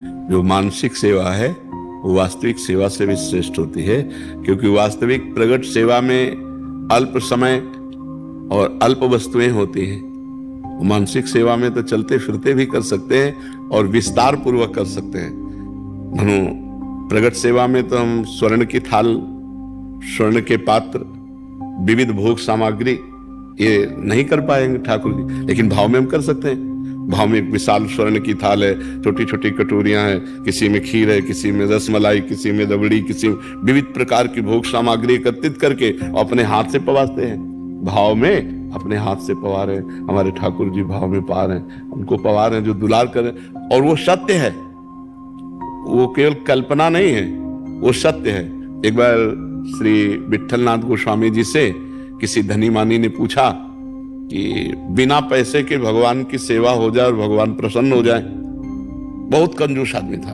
जो मानसिक सेवा है वो वास्तविक सेवा से भी श्रेष्ठ होती है, क्योंकि वास्तविक प्रगट सेवा में अल्प समय और अल्प वस्तुएं होती हैं। मानसिक सेवा में तो चलते फिरते भी कर सकते हैं और विस्तार पूर्वक कर सकते हैं। मनो प्रगट सेवा में तो हम स्वर्ण की थाल, स्वर्ण के पात्र, विविध भोग सामग्री ये नहीं कर पाएंगे ठाकुर जी, लेकिन भाव में हम कर सकते हैं। भाव में एक विशाल स्वर्ण की थाल है, छोटी छोटी कटोरियां हैं, किसी में खीर है, किसी में रसमलाई, किसी में रबड़ी, किसी में विविध प्रकार की भोग सामग्री एकत्रित करके अपने हाथ से पवाते हैं। भाव में अपने हाथ से पवा रहे हैं, हमारे ठाकुर जी भाव में पा रहे हैं, उनको पवा रहे हैं जो दुलार करें। और वो सत्य है, वो केवल कल्पना नहीं है, वो सत्य है। एक बार श्री विट्ठलनाथ गोस्वामी जी से किसी धनी मानी ने पूछा कि बिना पैसे के भगवान की सेवा हो जाए और भगवान प्रसन्न हो जाए। बहुत कंजूस आदमी था,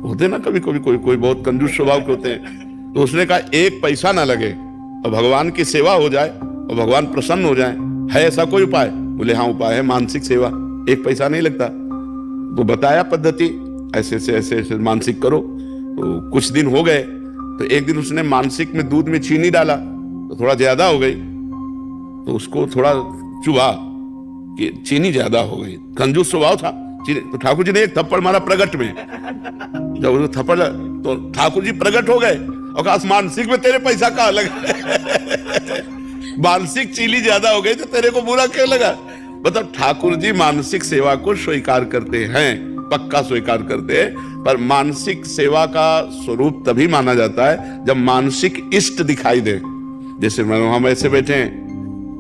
होते ना कभी कभी कोई बहुत कंजूस स्वभाव के होते हैं। तो उसने कहा एक पैसा ना लगे और भगवान की सेवा हो जाए और भगवान प्रसन्न हो जाए, है ऐसा कोई उपाय? बोले हाँ उपाय है, मानसिक सेवा, एक पैसा नहीं लगता। तो बताया पद्धति, ऐसे ऐसे मानसिक करो। तो कुछ दिन हो गए, तो एक दिन उसने मानसिक में दूध में चीनी डाला तो थोड़ा ज्यादा हो गई, तो उसको थोड़ा चुभा कि चीनी ज्यादा हो गई। कंजूस स्वभाव था चीनी। तो ठाकुर जी ने एक थप्पड़ मारा प्रगट में। जब उसको थप्पड़ तो ठाकुर जी प्रगट हो गए और कहा मानसिक में तेरे पैसा कहाँ लगा? मानसिक चीनी ज्यादा हो गई तो तेरे को बुरा क्यों लगा? मतलब ठाकुर जी मानसिक सेवा को स्वीकार करते हैं, पक्का स्वीकार करते हैं। पर मानसिक सेवा का स्वरूप तभी माना जाता है जब मानसिक इष्ट दिखाई दे। जैसे हम ऐसे बैठे हैं,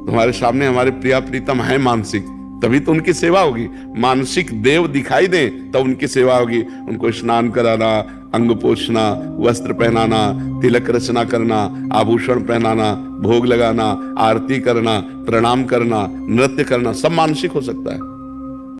तुम्हारे सामने हमारे प्रिया प्रीतम है मानसिक, तभी तो उनकी सेवा होगी। मानसिक देव दिखाई दे तब उनकी सेवा होगी। उनको स्नान कराना, अंग पोछना, वस्त्र पहनाना, तिलक रचना करना, आभूषण पहनाना, भोग लगाना, आरती करना, प्रणाम करना, नृत्य करना, सब मानसिक हो सकता है।